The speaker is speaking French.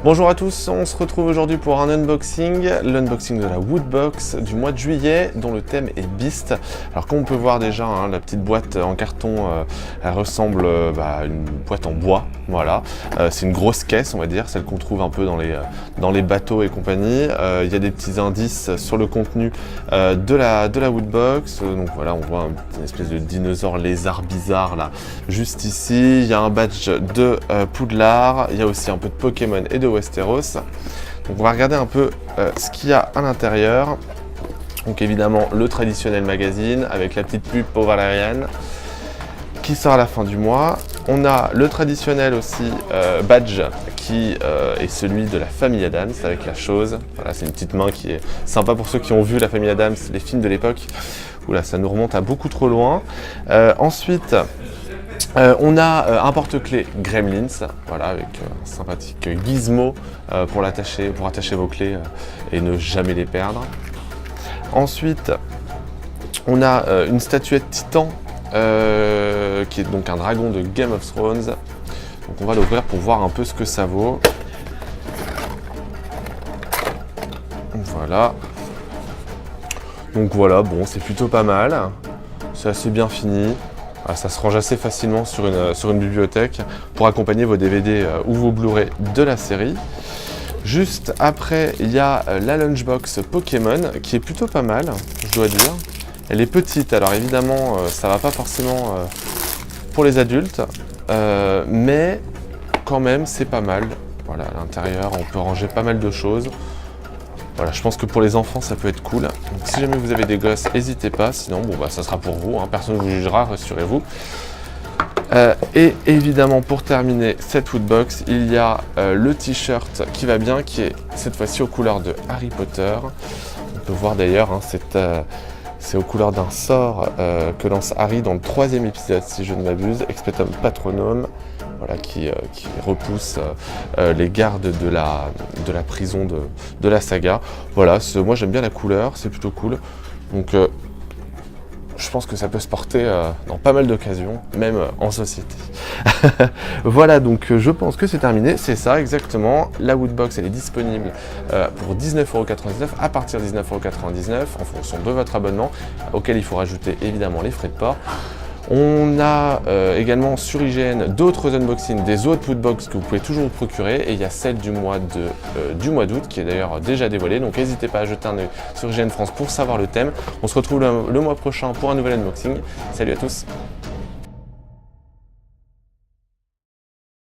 Bonjour à tous, on se retrouve aujourd'hui pour un unboxing, l'unboxing de la Woodbox du mois de juillet dont le thème est Beast. Alors comme on peut voir déjà, la petite boîte en carton, elle ressemble à une boîte en bois, voilà. C'est une grosse caisse on va dire, celle qu'on trouve un peu dans les bateaux et compagnie. Il y a des petits indices sur le contenu de la Woodbox, donc voilà on voit une espèce de dinosaure lézard bizarre là, juste ici. Il y a un badge de Poudlard, il y a aussi un peu de Pokémon et de Westeros. Donc on va regarder un peu ce qu'il y a à l'intérieur. Donc évidemment le traditionnel magazine avec la petite pub pour Valériane qui sort à la fin du mois. On a le traditionnel aussi badge qui est celui de la famille Adams avec la chose. Voilà, c'est une petite main qui est sympa pour ceux qui ont vu la famille Adams, les films de l'époque. Oula, ça nous remonte à beaucoup trop loin. Ensuite, on a un porte-clés Gremlins, voilà, avec un sympathique gizmo pour attacher vos clés et ne jamais les perdre. Ensuite, on a une statuette Titan qui est donc un dragon de Game of Thrones. Donc on va l'ouvrir pour voir un peu ce que ça vaut. Voilà. Donc voilà, bon, c'est plutôt pas mal. C'est assez bien fini. Ça se range assez facilement sur une bibliothèque pour accompagner vos DVD ou vos Blu-ray de la série. Juste après, il y a la Lunchbox Pokémon qui est plutôt pas mal, je dois dire. Elle est petite, alors évidemment, ça va pas forcément pour les adultes, mais quand même, c'est pas mal. Voilà, à l'intérieur, on peut ranger pas mal de choses. Voilà, je pense que pour les enfants, ça peut être cool. Donc, si jamais vous avez des gosses, n'hésitez pas. Sinon, bon, ça sera pour vous. Personne ne vous jugera, rassurez-vous. Et évidemment, pour terminer cette Woodbox, il y a le t-shirt qui va bien, qui est cette fois-ci aux couleurs de Harry Potter. On peut voir d'ailleurs, c'est aux couleurs d'un sort que lance Harry dans le 3e épisode, si je ne m'abuse, Expectum Patronum. Voilà, qui repousse les gardes de la prison de la saga. Voilà, moi j'aime bien la couleur, c'est plutôt cool. Donc je pense que ça peut se porter dans pas mal d'occasions, même en société. Voilà, donc je pense que c'est terminé, c'est ça exactement. La Woodbox, elle est disponible pour 19,99€ à partir de 19,99€ en fonction de votre abonnement, auquel il faut rajouter évidemment les frais de port. On a également sur IGN d'autres unboxings des autres Woodbox que vous pouvez toujours vous procurer, et il y a celle du mois d'août qui est d'ailleurs déjà dévoilée, donc n'hésitez pas à jeter un œil sur IGN France pour savoir le thème. On se retrouve le mois prochain pour un nouvel unboxing. Salut à tous!